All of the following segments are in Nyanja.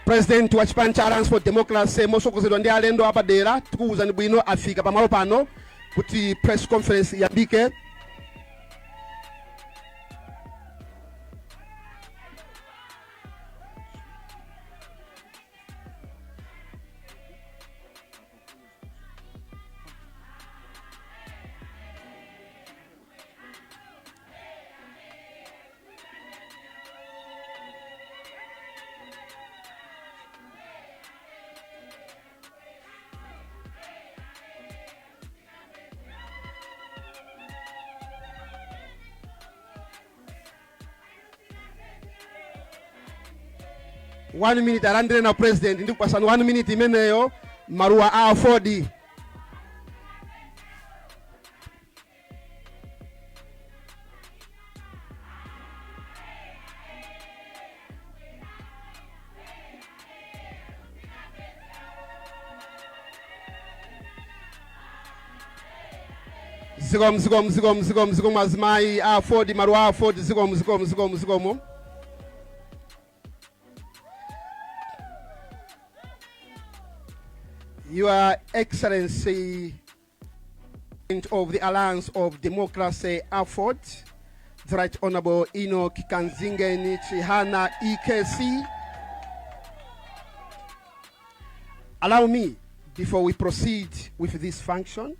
President wa chipani cha Alliance for Democracy mosokozedwa ndi alendo apadera tikuwuzani bwino afika pamalo pano kuti press conference yambike. One minute alandire na president ndi kupasana 1 minute imeneyo maruwa a Aford. Zigom azimai a Aford maruwa a Aford zigom. Your Excellency of the Alliance of Democracy, Aford, the Right Honorable Enoch Kanzingen Chihana EKC. Allow me, before we proceed with this function,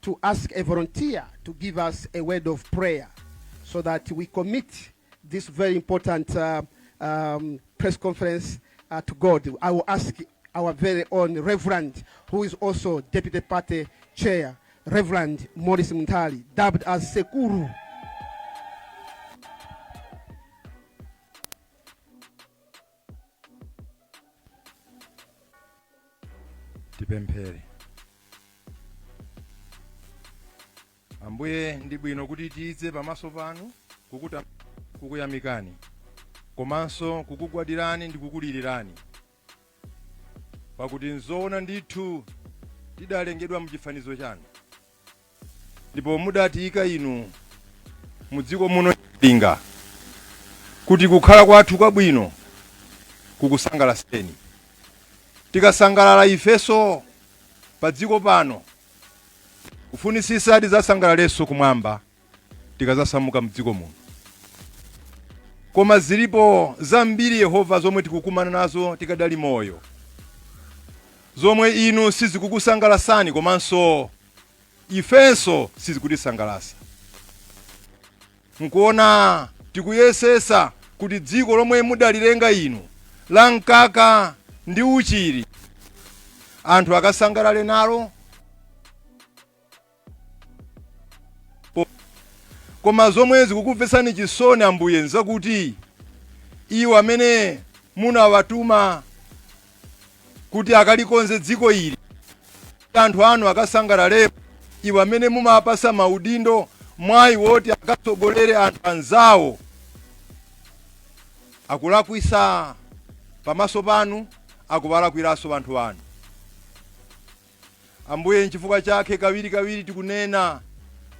to ask a volunteer to give us a word of prayer so that we commit this very important press conference to God. I will ask our very own Reverend, who is also Deputy Party Chair, Reverend Morris Muntali, dubbed as Sekuru. Tipemphere. Ambuye ndi bwino kuti tize pamaso panu kukuyamikani komanso kukugwadirani ndi kukulilirani. Pakuti nzoona ndithu tidalengedwa muchifanizo chanu ndipo mudatiyika inu mudziko muno linga kuti kukhala kwathu kwabwino kukusangalaseni. Tikasangalala ifeso pa dziko pano kufunisisa tidzasangalalenso kumwamba tikazasamuka mdziko muno. Koma zilipo zambiri Yehova zomwe tikukumana nazo tikadali moyo, zomwe inu sizikukusangalasani komanso ifenso sizikutisangalasa. Nkuona tikuyesesa kuti dziko lomwe mudalilenga inu la mkaka ndi uchiri anthu akasangalale nalo, koma zomwe zikukupfesani chisoni Ambuye nzakuti iwo amene munawatuma kuti akalikonze dziko ili anthu anu akasangalale, iwo amene mumapasa maudindo mwayi woti akatsogolere anthu anzawo akulakwisa pamaso panu, akubalakwiranso anthu anu. Ambuye nchifukwa chake kawiri tikunena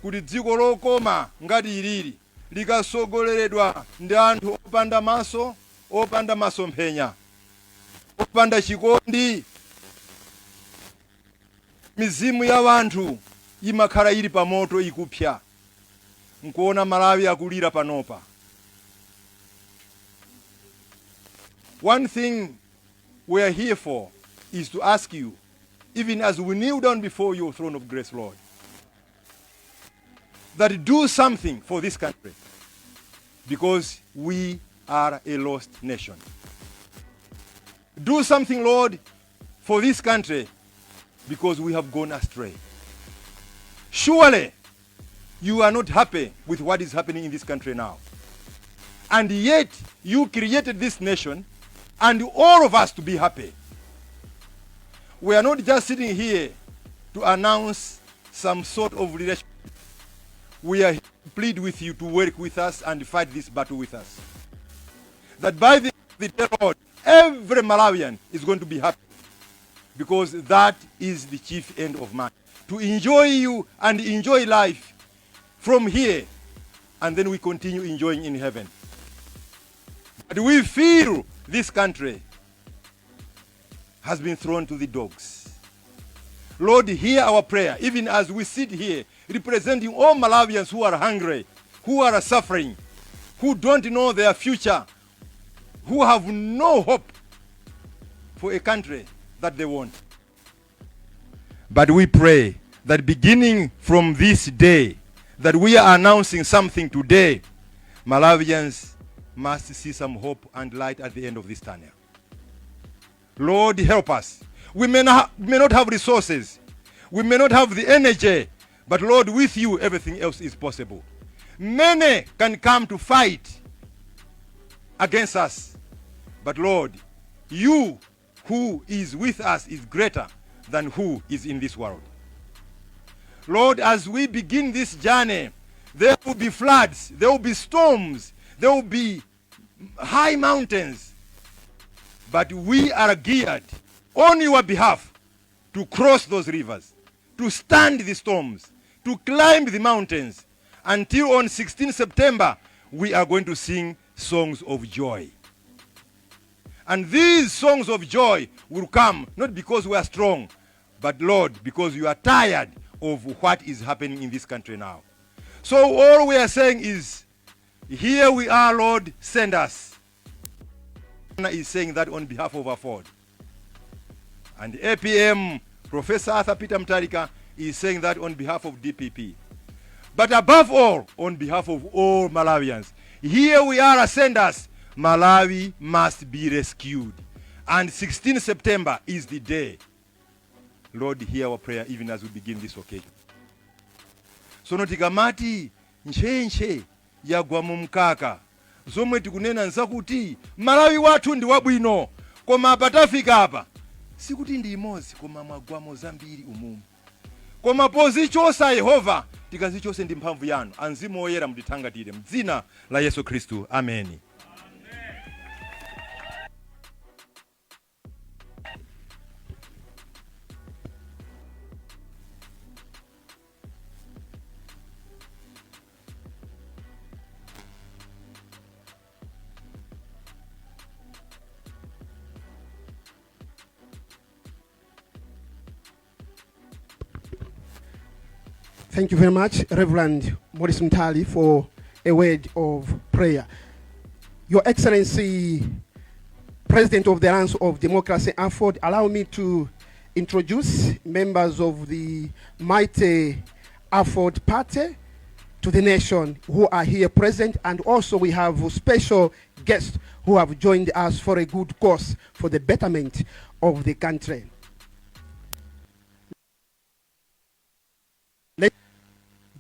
kuti dziko lokoma ngati ilili likasogoleredwa ndi anthu opanda maso, opanda masomphenya, opanda chikondi, mizimu ya wanthu imakhala ili pamoto ikupya. Nkuona Malawi akulira panopa. One thing we are here for is to ask you, even as we kneel down before your throne of grace, Lord, that do something for this country, because we are a lost nation. Do something, Lord, for this country, because we have gone astray. Surely, you are not happy with what is happening in this country now. And yet, you created this nation and all of us to be happy. We are not just sitting here to announce some sort of relationship. We are here to plead with you to work with us and fight this battle with us. That by the day, Lord, every Malawian is going to be happy. because that is the chief end of man. To enjoy you and enjoy life from here, and then we continue enjoying in heaven. But we feel this country has been thrown to the dogs. Lord, hear our prayer, even as we sit here representing all Malawians who are hungry, who are suffering, who don't know their future, who have no hope for a country that they want. But we pray that beginning from this day, that we are announcing something today, Malawians must see some hope and light at the end of this tunnel. Lord, help us. We may not have resources. We may not have the energy. But Lord, with you, everything else is possible. Many can come to fight against us. But Lord, you who is with us is greater than who is in this world. Lord, as we begin this journey, there will be floods, there will be storms, there will be high mountains. But we are geared on your behalf to cross those rivers, to stand the storms, to climb the mountains. Until on 16 September, we are going to sing songs of joy. And these songs of joy will come not because we are strong, but Lord, because you are tired of what is happening in this country now. So all we are saying is, here we are, Lord, send us. Is saying that on behalf of Aford. And APM, Professor Arthur Peter Mutharika, is saying that on behalf of DPP. But above all, on behalf of all Malawians, here we are, send us. Malawi must be rescued. And 16 September is the day. Lord, hear our prayer even as we begin this occasion. So notikamati nchenche yagwa mu mkaka. Zomwe tikunena nzakuti Malawi wathu ndi wabwino, koma patafika apa sikuti ndi imodzi, koma magwamo zambiri umumu. Koma pozichosa Yehova tikazichose ndi mphamvu yanu. Mzimu Woyera mutithangatire m'dzina la Yesu Khristu. Ameni. Thank you very much, Reverend Maurice Mtali, for a word of prayer. Your Excellency, President of the Alliance of Democracy, Aford, allow me to introduce members of the mighty Aford Party to the nation who are here present, and also we have special guests who have joined us for a good cause for the betterment of the country.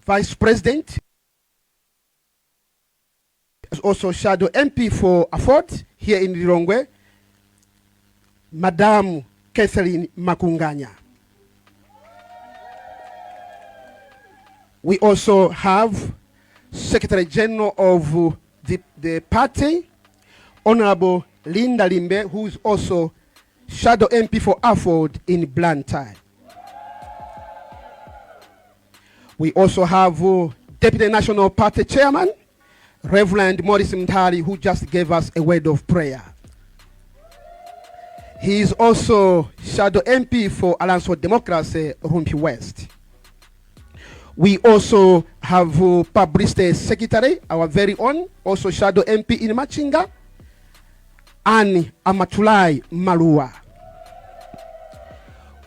Vice President is also Shadow MP for Aford here in Lilongwe, Madam Catherine Makunganya. We also have Secretary General of the party, Honorable Linda Limbe, who is also Shadow MP for Aford in Blantyre. We also have Deputy National Party Chairman, Reverend Maurice Mtali, who just gave us a word of prayer. He is also Shadow MP for Alliance for Democracy, Rumpi West. We also have Publicity Secretary, our very own, also Shadow MP in Machinga, and Amatulai Malua.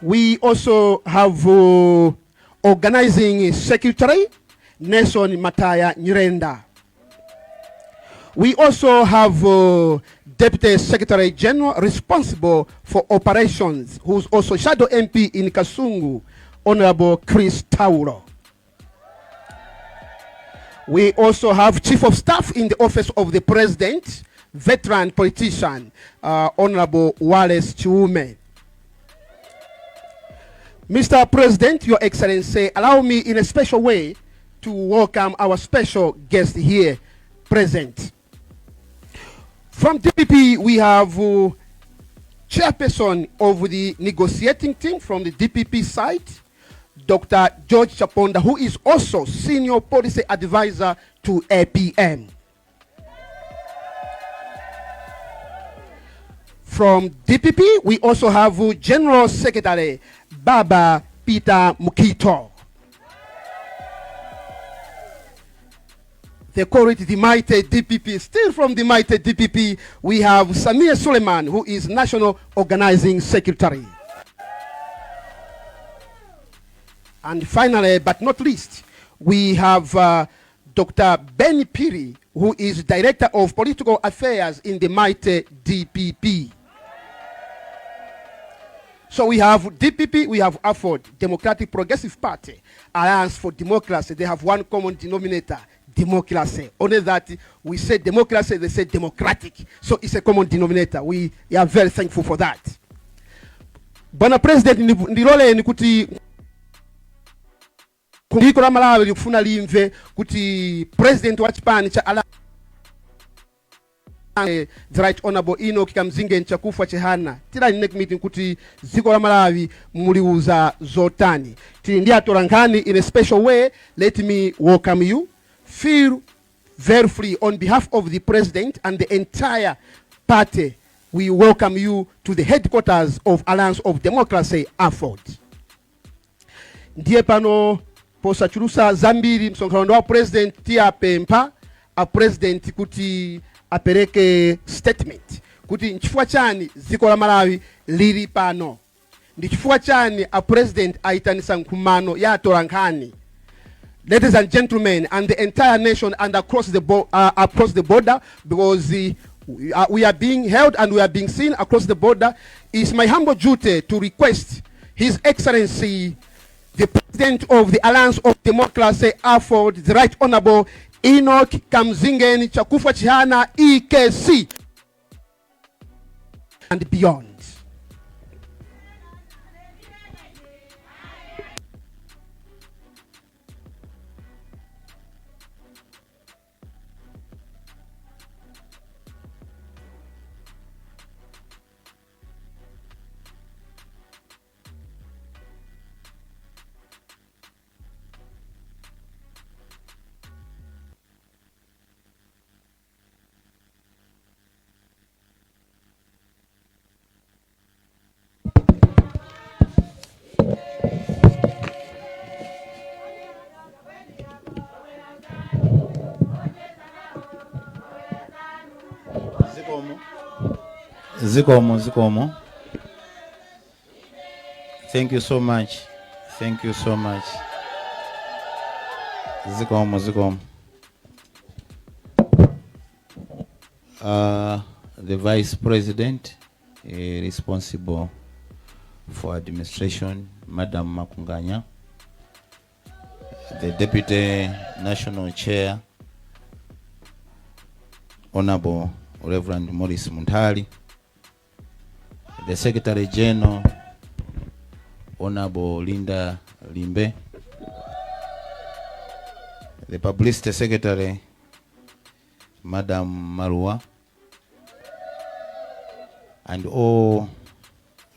We also have Organizing Secretary, Nelson Mataya Nyirenda. We also have Deputy Secretary General responsible for operations, who's also Shadow MP in Kasungu, Honorable Chris Tauro. We also have Chief of Staff in the Office of the President, veteran politician, Honorable Wallace Chiume. Mr. President, Your Excellency, allow me in a special way to welcome our special guest here present. From DPP, we have chairperson of the negotiating team from the DPP side, Dr. George Chaponda, who is also senior policy advisor to APM. From DPP, we also have General Secretary Baba Peter Mukito. They call it the mighty DPP. Still from the mighty DPP, we have Samir Suleiman, who is National Organizing Secretary. And finally, but not least, we have Dr. Ben Piri, who is Director of Political Affairs in the mighty DPP. So we have DPP, we have Aford, Democratic Progressive Party, Alliance for Democracy. They have one common denominator, democracy. Only that we say democracy, they say democratic. So it's a common denominator. We are very thankful for that. Bwana President, ndirole ni kuti kuliko la Malawi likufuna limve kuti President wa Chipani cha ala the Right Honorable Enoch Kamzinge nchakufa chehana tila next meeting kuti ziko la Malawi muliuza zotani tili ndia torangani in a special way. Let me welcome you. Feel very free on behalf of the President and the entire party. We welcome you to the headquarters of Alliance of Democracy, Aford. Ndiye pano posa churusa zambiri msonkhano wa President tia pempa a President kuti apereke statement kuti nchifukwa chani ziko la Malawi lili pano, ndi chifukwa chani a President aitanisa nkumano ya torankhani. Ladies and gentlemen, and the entire nation and across the border, because we are being held and we are being seen across the border, it's my humble duty to request His Excellency, the President of the Alliance of Democracy, Aford, the Right Honorable Enoch Kamzingen Chakufa Chihana, EKC, and beyond. Zikomo. Thank you so much. Thank you so much. Zikomo. The Vice President responsible for administration, Madam Makunganya, the Deputy National Chair, Honorable Reverend Morris Muntali, the Secretary General, Honorable Linda Limbe, the Publicity Secretary, Madam Marua, and all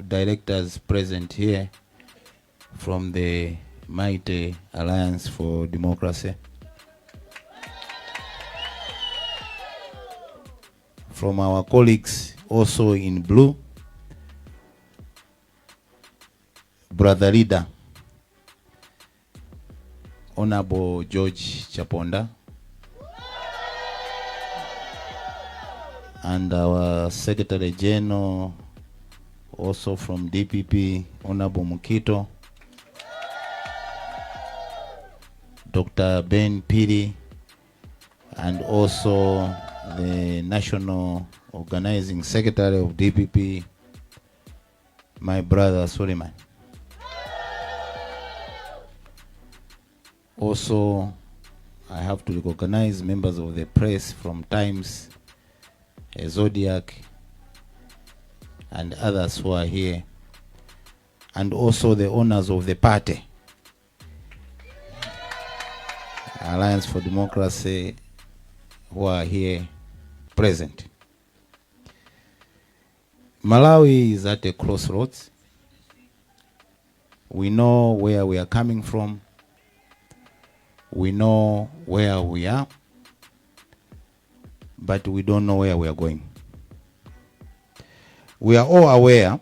directors present here from the mighty Alliance for Democracy. From our colleagues also in blue, Brother Leader, Honorable George Chaponda, and our Secretary General, also from DPP, Honorable Mukito, Dr. Ben Piri, and also the National Organizing Secretary of DPP, my brother Suleiman. Also, I have to recognize members of the press from Times, Zodiac, and others who are here, and also the owners of the party, Alliance for Democracy, who are here present. Malawi is at a crossroads. We know where we are coming from. We know where we are, but we don't know where we are going. We are all aware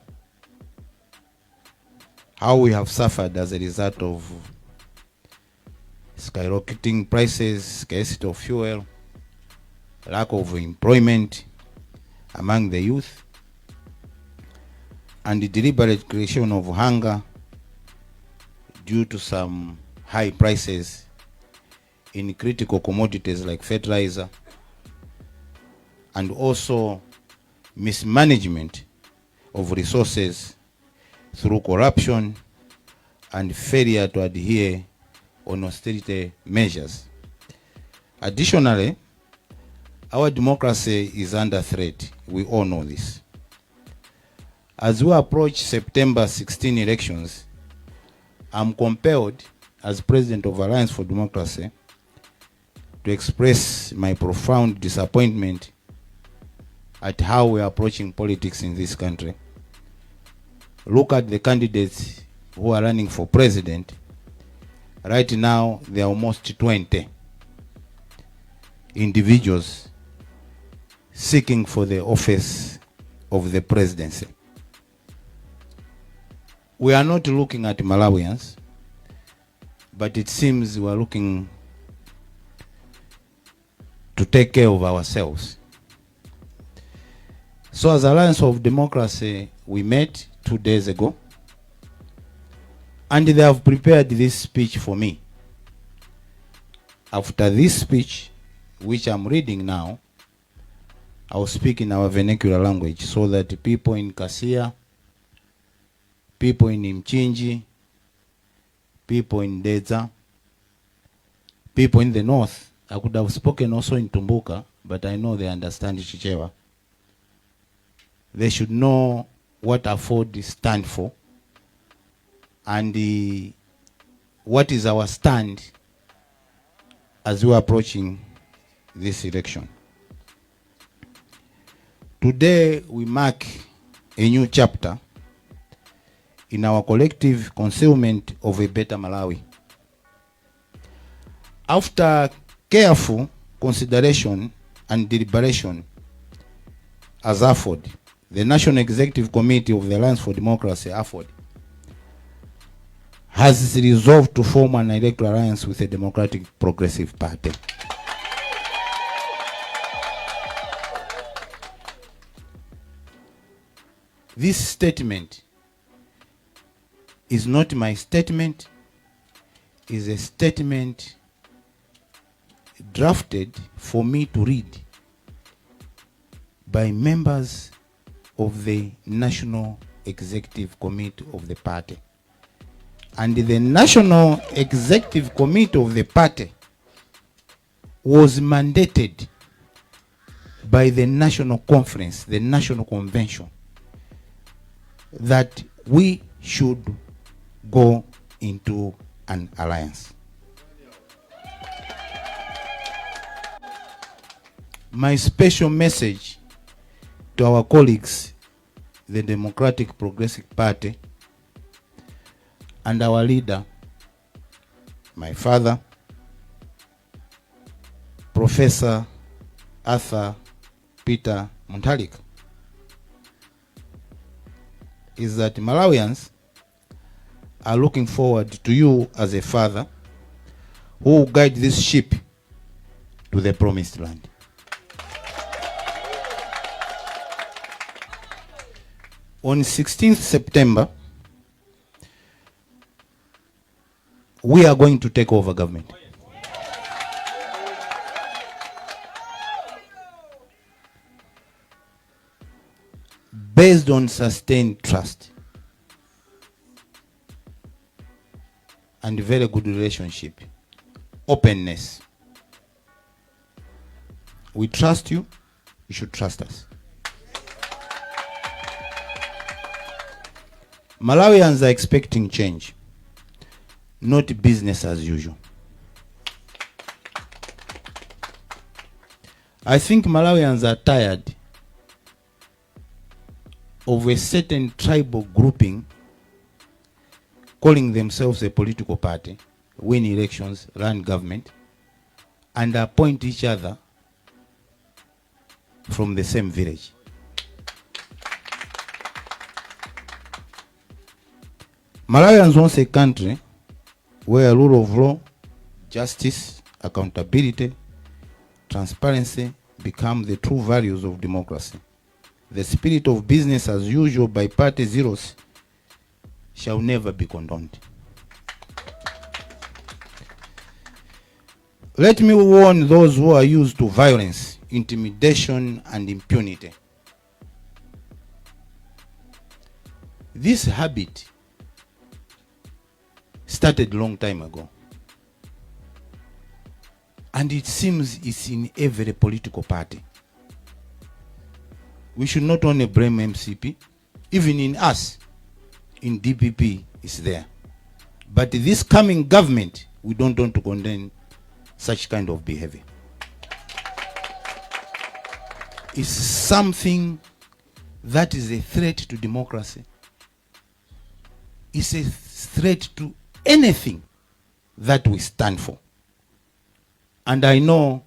how we have suffered as a result of skyrocketing prices, scarcity of fuel, lack of employment among the youth, and the deliberate creation of hunger due to some high prices in critical commodities like fertilizer, and also mismanagement of resources through corruption and failure to adhere on austerity measures. Additionally, our democracy is under threat. We all know this. As we approach September 16 elections, I'm compelled, as President of Alliance for Democracy, to express my profound disappointment at how we are approaching politics in this country. Look at the candidates who are running for president. Right now, there are almost 20 individuals seeking for the office of the presidency. We are not looking at Malawians, but it seems we are looking to take care of ourselves. So as Alliance of Democracy, we met 2 days ago, and they have prepared this speech for me. After this speech, which I'm reading now, I will speak in our vernacular language so that people in Kasia, people in Mchinji, people in Dedza, people in the north, I could have spoken also in Tumbuka, but I know they understand Chichewa. They should know what Aford stands for and what is our stand as we are approaching this election. Today we mark a new chapter in our collective concealment of a better Malawi. After careful consideration and deliberation, as Aford, the National Executive Committee of the Alliance for Democracy, Aford, has resolved to form an electoral alliance with a Democratic Progressive Party. This statement is not my statement, is a statement drafted for me to read by members of the National Executive Committee of the party. And the National Executive Committee of the party was mandated by the National Conference, the National Convention, that we should go into an alliance. My special message to our colleagues, the Democratic Progressive Party, and our leader, my father, Professor Arthur Peter Muntalik, is that Malawians are looking forward to you as a father who will guide this ship to the promised land. On 16th September, we are going to take over government. Based on sustained trust and very good relationship, openness. We trust you, you should trust us. Malawians are expecting change, not business as usual. I think Malawians are tired of a certain tribal grouping calling themselves a political party, win elections, run government, and appoint each other from the same village. Malawians want a country where rule of law, justice, accountability, transparency become the true values of democracy. The spirit of business as usual by party zeros shall never be condoned. Let me warn those who are used to violence, intimidation, and impunity. This habit started a long time ago. And it seems it's in every political party. We should not only blame MCP, even in us, in DPP is there. But this coming government, we don't want to condemn such kind of behavior. It's something that is a threat to democracy. It's a threat to anything that we stand for. And I know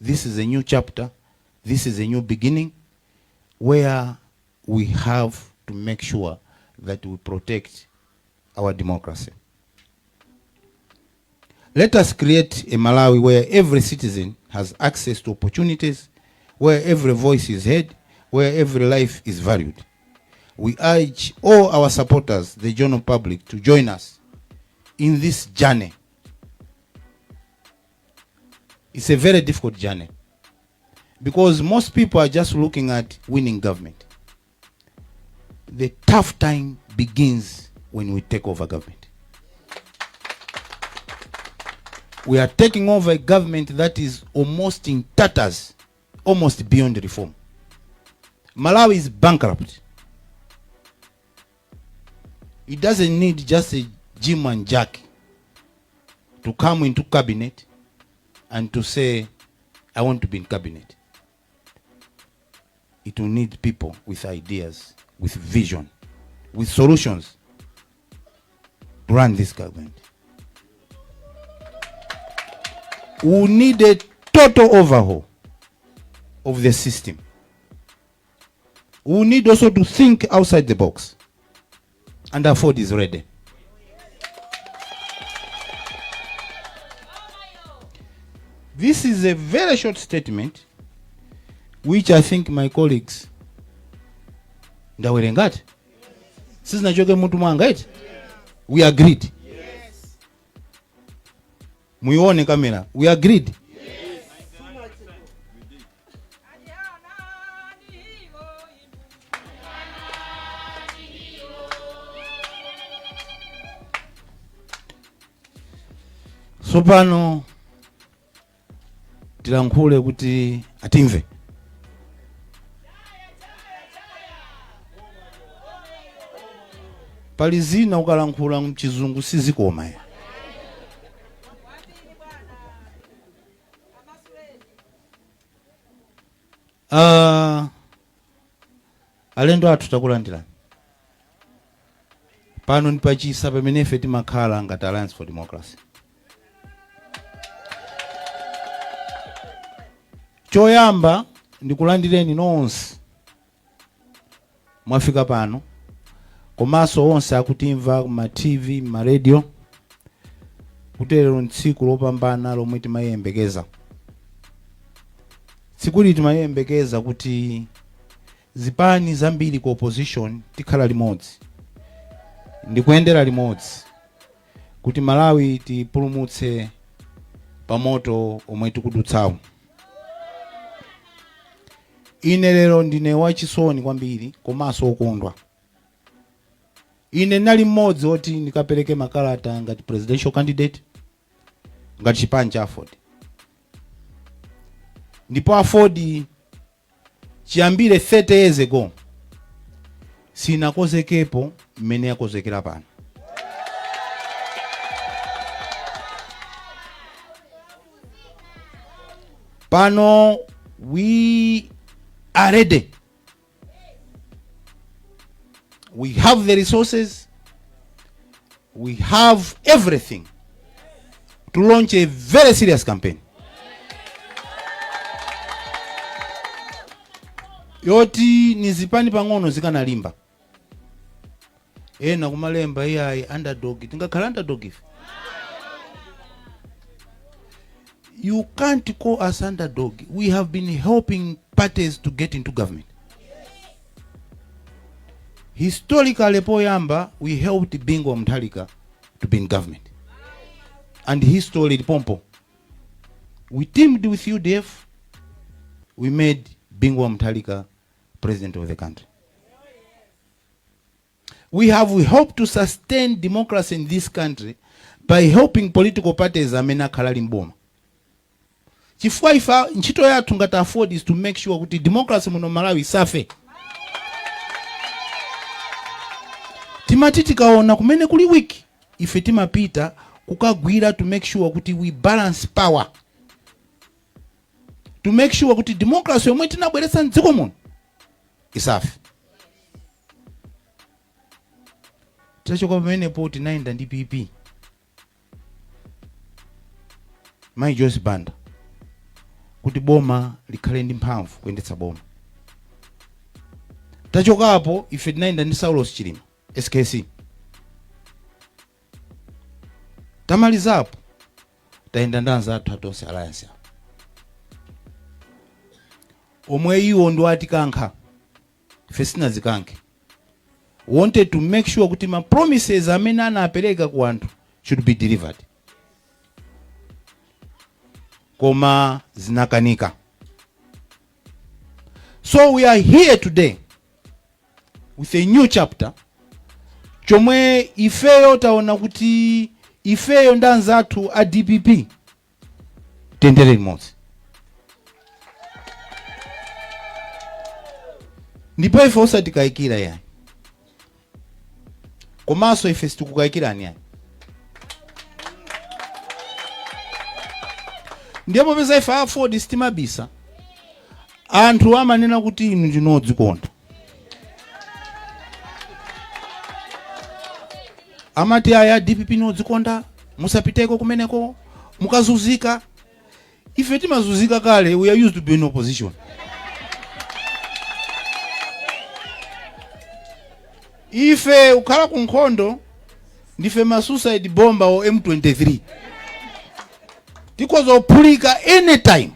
this is a new chapter, this is a new beginning, where we have to make sure that we protect our democracy. Let us create a Malawi where every citizen has access to opportunities, where every voice is heard, where every life is valued. We urge all our supporters, the general public, to join us in this journey. It's a very difficult journey because most people are just looking at winning government. The tough time begins when we take over government. We are taking over a government that is almost in tatters, almost beyond reform. Malawi is bankrupt. It doesn't need just a Jim and Jack to come into cabinet and to say, I want to be in cabinet. It will need people with ideas, with vision, with solutions to run this government. We need a total overhaul of the system. We need also to think outside the box. And Aford is ready. This is a very short statement, which I think my colleagues ndawelengati. Sisi nachoke mtu mwangait. We agreed. Yes. Muione kamera. We agreed. Yes. Sopano tilankhule kuti atimve. Pali zina ukalankhula mchizungu sizikoma ya. Alendo athu takulandirani. Pano nipachisa pamene ife timakhala ngati Alliance for Democracy. Choyamba ndikulandireni nonse mwafika pano, komanso onse akutimva kuma TV, ma radio, kutero ntsiku lopambana lomwe timayembekeza. Tsikuli timayembekeza kuti zipani zambiri ku opposition tikhala limodzi, ndikuyendera limodzi, kuti Malawi tipulumutse pamoto omwe tikudutsawo. Ine lero ndine wachisoni kwambiri komanso okondwa. Ine nali mmodzi oti ndikapereke makalata ngati presidential candidate ngati chipani cha Aford. Ndipo Aford chiyambire 30 years ago sinakozekepo mmene yakozekera pano. Pano we are ready we have the resources, we have everything to launch a very serious campaign. Yoti nizipani pangono zikana limba. Na kumalemba iya underdog. Tingakhala underdog if. You can't call us underdog. We have been helping parties to get into government. Historically, poyamba, we helped Bingo Mtalika to be in government. And history, Pompo. We teamed with UDF. We made Bingo Mtalika president of the country. We have helped to sustain democracy in this country by helping political parties amena kalali mboma. Chifukwa ifa nchito ya tungata Aford is to make sure kuti democracy muno Malawi safe. Timatiti kaona kumene kuli wiki ife timapita kukagwira to make sure kuti we balance power. To make sure kuti democracy yomwe tinabweretsa mdziko muno isafe. Tachoka pamene poti 9 ndi PP. Mai Joyce Banda. Kuti boma likhale ndi mphamvu kuyendetsa boma. Tachoka hapo ife tinaenda ndi Saulos Chilima SKC. Tamaliza hapo taenda ndanza athu alliance. Omwe iwo ndo atikankha ife sina zikanke. Wanted to make sure kuti ma promises amene anapereka ku anthu should be delivered. Koma zinakanika. So we are here today with a new chapter. Chomwe ifeyo taona kuti ifeyo ndanza athu a DPP tendere limodzi. Ndipo ife osatikaikira yani. Komanso ife situkukaikirani yani. Ndipo peza ife Aford sitimabisa. Anthu amanena kuti inu ndinodzikonda. Amati aya DPP nodzikonda, musapiteko kumeneko, mukazuzika. Ife timazuzika kale, we are used to be in opposition. Ife ukhala ku nkhondo ndife ma suicide bomber o M23. Because of pulika anytime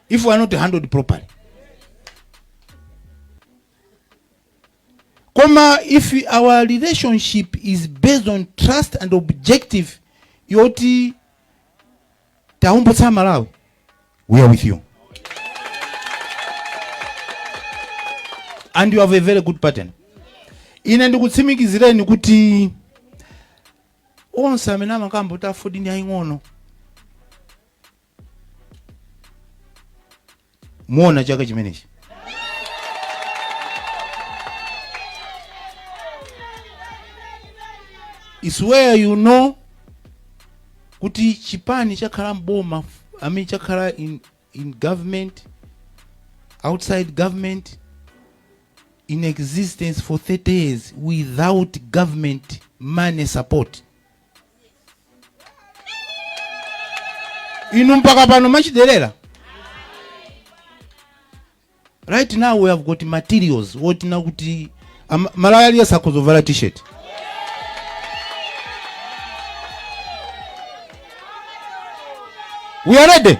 if we are not handled properly. Koma if our relationship is based on trust and objective, yoti tahumbotsa Malawi, we are with you. And you have a very good pattern. Ine ndikutsimikizireni kuti onse amene amakambo ta Aford ndi aying'ono. Muona chaka chimenechi. It's where you know kuti chipani chakhala mboma, chakhala in government, outside government, in existence for 30 years without government money support. Inu mpaka pano machidelera. Right now we have got materials. What na kuti Malawi sakozovala t-shirt. We are ready.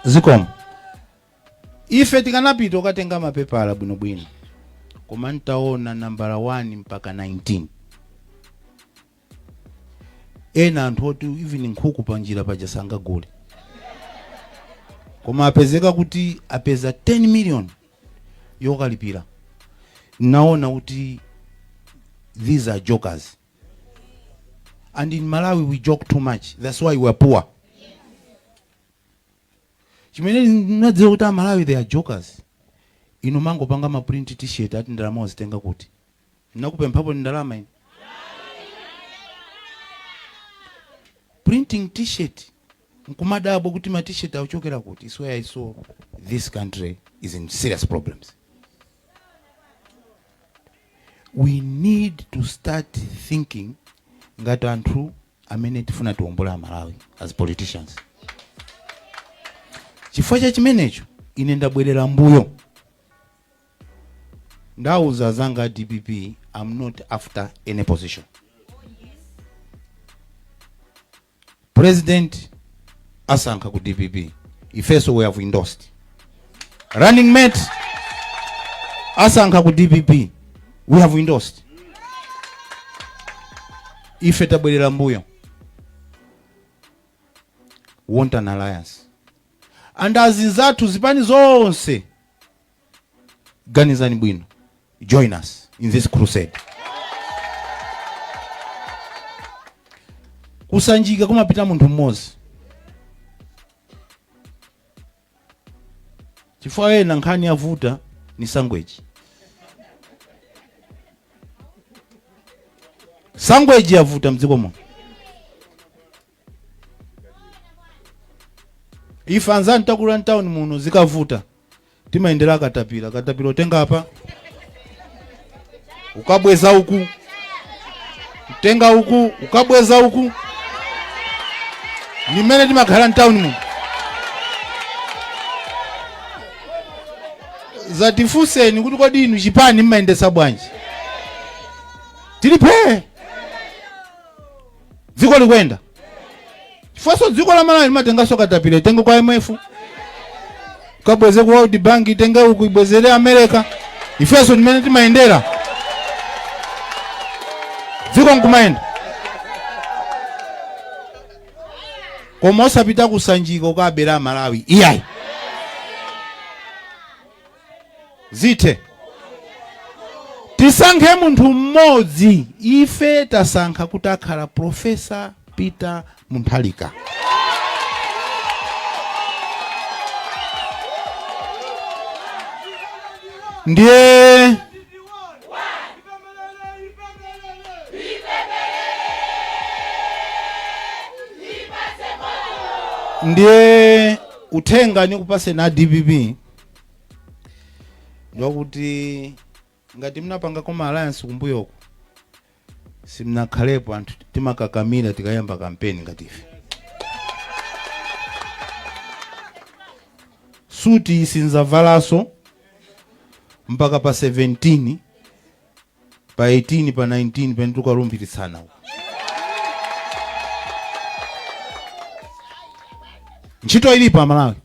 Zikom. Ife tikanapita ukatenga mapepala bwinobwino. Koma ntaona number 1 mpaka 19. Ena anthu oti even nkhuku panjira pajasanga gole. Koma apezeka kuti apeza 10 million yokalipira. Naona kuti these are jokers. And in Malawi we joke too much. That's why we're poor. Chimene nadze kuti Malawi they are jokers. Ino mango panga ma print t-shirt ati ndalama zitenga kuti. Nakupemphapo ndalama ini. Printing t-shirt. Nkumadabo kuti ma t-shirt auchokera kuti. Is where I saw this country is in serious problems. We need to start thinking ngati anthu amene tifuna tiwombola Malawi as politicians. Chifukwa cha chimenecho ine ndabwerera mbuyo. Ndauza zanga DPP, I'm not after any position. President asankha ku DPP. Ifeso we have endorsed. Running mate asankha ku DPP. We have endorsed. Ife tabwerera mbuyo. Want an alliance. And azinzatu zipani zonse ganizani bwino. Join us in this crusade. Kusanjika kumapita munthu mmodzi. Chifukwa ena nkhani yavuta ni sangweji. Sangweji yavuta mdziko muno. Ifanza ntakula ntown muno zikavuta. Timaendera katapira. Katapira utenga hapa. Ukabweza huku. Utenga huku, ukabweza huku. Nimene timakhala ntown muno. Zatifuseni kuti kodi inu chipani mmaendesa bwanji. Tilipe. Dziko likwenda. Faso dziko la Malawi limatenga katapira tengo kwa IMF. Kabweze ku World Bank tenga uku ibwezere America. Ifeso nimene timaendera. Dziko nkumaenda. Koma osapita kusanjika ukabera Malawi. Iyai. Zite. Tisankhe munthu mmodzi. Ife tasankha kuti akhala Professor Peter Munthalika. Ndiye uthenga ni kupase na DPP. Ndokuti ngati mnapanga koma alliance kumbuyoko. Simnakhalepo anthu timakakamira tikayamba kampeni ngati ife. Suti sinzavalaso mpaka pa 17 pa 18 pa 19 pentuka rumbirisana uko. Nchito ilipa Malawi.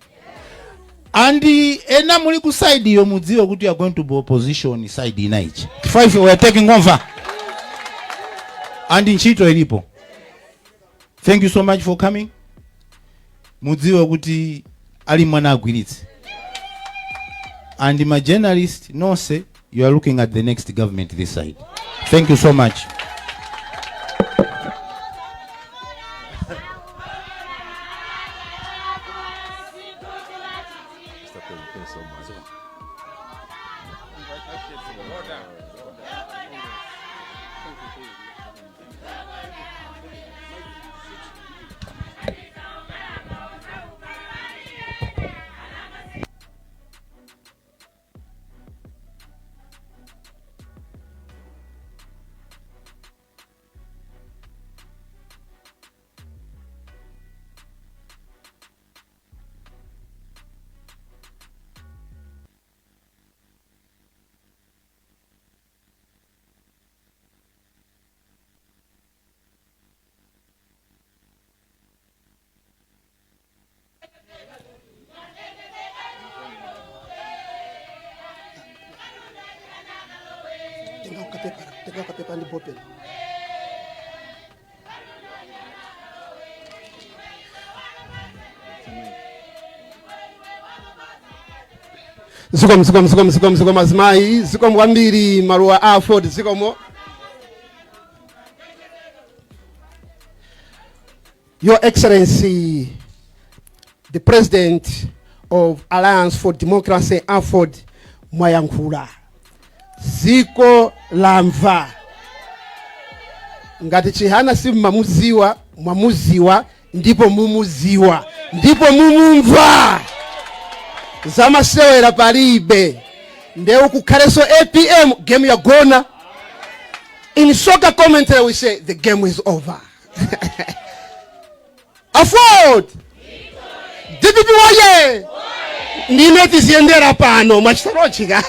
Andi ena muli ku side yo mudziwe kuti you are going to be opposition side inaichi. If we are taking over. Andi nchito ilipo. Thank you so much for coming. Mudziwe kuti ali mwana Agwirizana. And my journalist no say you are looking at the next government this side. Thank you so much. Tenga kapepa ndi bottle. Zikomo azimai, zikomo kwambiri maluwa Aford, zikomo. Your Excellency, the President of Alliance for Democracy, Aford, Mwayankhula. Ziko lamva. Ngati chihana si mamuziwa, mwamuziwa, ndipo mumuziwa, ndipo mumumva. Zama sewera palibe. Ndeu kukareso APM, game ya gona. In soccer commentary we say, the game is over. Aford! DPP waye! Ndinoti ziendera pano, machitarochika.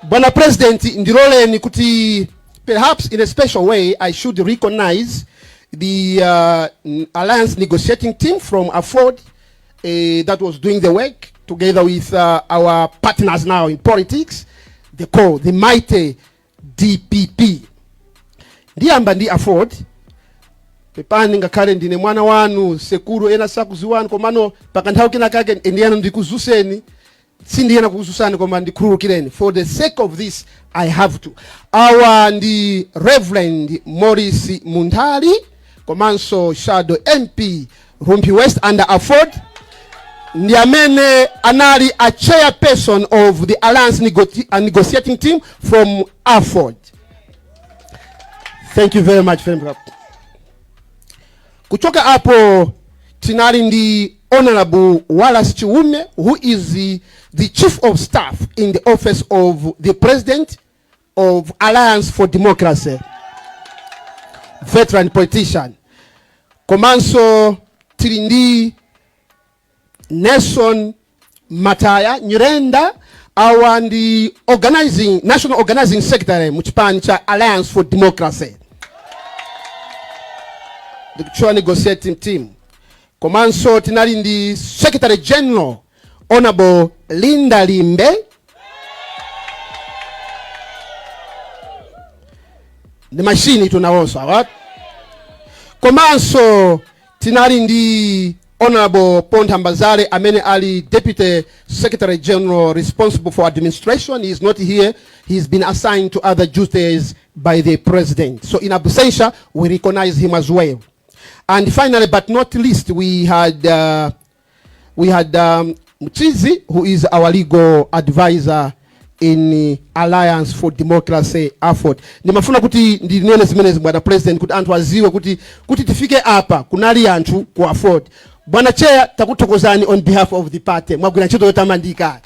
Bwana President, ndirole ni kuti, perhaps in a special way, I should recognize the Alliance negotiating team from Aford that was doing the work together with our partners now in politics, the mighty DPP. Ndiyamba ndi Aford, pepani ngakhale ndine mwana wanu sekuru ena sakuziwani komano pakanthawi kena kake ndiyana ndikuzuseni sindiyana kukuzusani koma ndikhululukireni. For the sake of this I have to. Our ndi Reverend Morris Muntali komanso Shadow MP Rumpi West under Aford ndi amene anali a chairperson of the Alliance negotiating team from Aford. Thank you very much. Kuchoka hapo tinali ndi Honorable Wallace Chiume, who is the Chief of Staff in the office of the President of Alliance for Democracy, veteran politician. Komanso Tirindi Nelson Mataya Nyirenda, our the national organizing secretary muchipani cha Alliance for Democracy, the Chua negotiating team. Komanso tinali ndi Secretary General Honorable Linda Limbe, the machine tunawonso what. Komanso tinali ndi Honorable Ponta Mbazale amene ali Deputy Secretary General responsible for administration. He is not here. He's been assigned to other duties by the President. So in absentia, we recognize him as well. And finally, but not least, we had Mchizi, who is our legal advisor in Alliance for Democracy, Aford. Nimafuna kuti ndinene zimene Bwana President kuti anthu aziwe kuti tifike apa kunali anthu ku Aford. Bwana Chair, takutokozani on behalf of the party. Mwagwira ntchito yotamandika.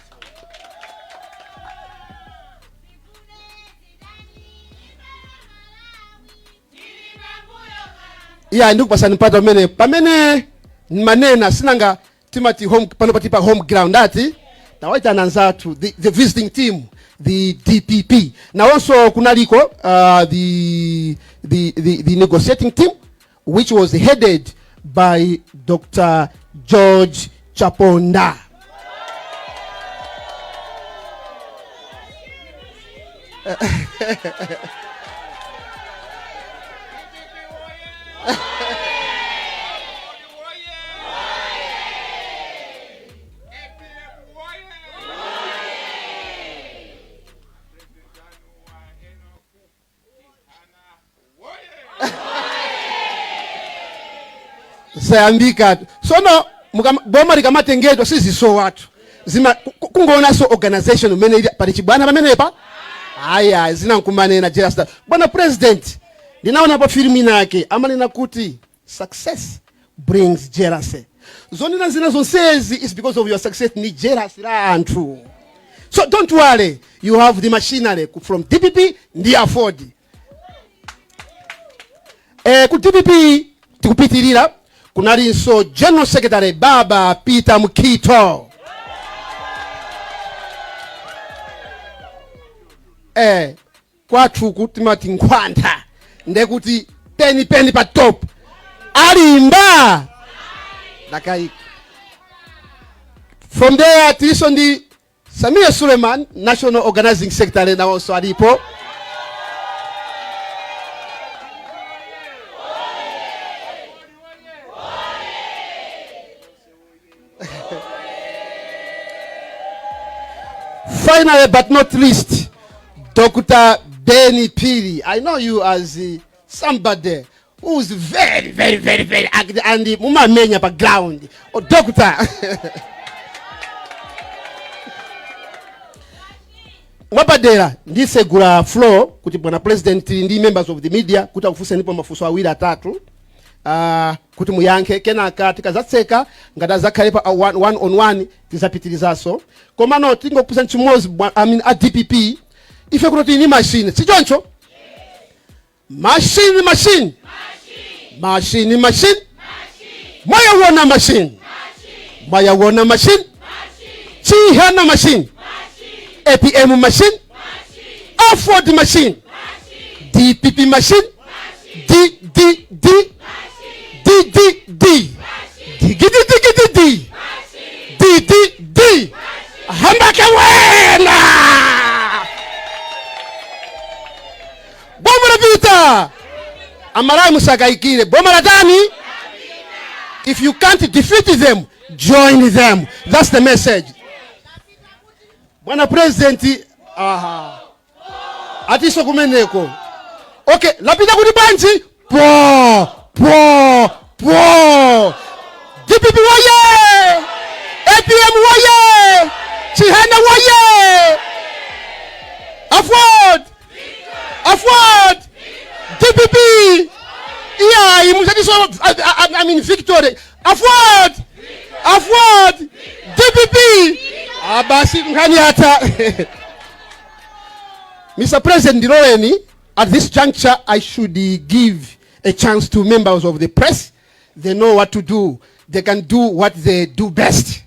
Yeah, ndikupasani mpata pamene manena sinanga timati home pano patipa home ground ati tawaita nanzatu the visiting team, the DPP. Now also kunaliko the negotiating team, which was headed by Dr. George Chaponda. Sayambika. So no boma likamatengedwa sisi so watu. Zima kungoona so organization umene palichibwana pamenepa. Aya zinankumane na just. Bwana President, ninaona pa filmu yake amanena kuti success brings jealousy. Zonina zinazonsezi is because of your success ni jealousy la anthu. So don't worry, you have the machinery from DPP ndi Aford. Ku DPP tikupitirira kunalinso General Secretary Baba Peter Mkito. Kwathu kutimati nkwanta ndekuti peni pa top alimba lakai. From there tiso ndi Samia Suleiman, National Organizing Secretary na also alipo. Finally, but not least, Dr. Benny Piri. I know you as somebody who's very, very, very, very active, and mumamenya background. Oh, doctor. Mwapadera ndisegula floor kuti bwana president ndi members of the media kuti akufuse ndipo mafuso awiri atatu kuti muyankhe kenaka tikazatseka ngati azakhalepa one on one tizapitirizaso komano tingokuza chimozi a DPP ife kuti ni machine si choncho machine mwayawona machine chihana machine APM machine, Aford machine, DPP machine, D, Hambaka wena! Bomara vita! Amarai musagaikire, bomara dani? If you can't defeat them, join them. That's the message. Bwana president atiso kumeneko. Okay, lapita kuti banji po DPP waye, APM waye, Chihana waye, Aford DPP yeah I mean victory Aford DPP abasi ngani hata. Mr. President Lero, at this juncture I should give a chance to members of the press. They know what to do. They can do what they do best.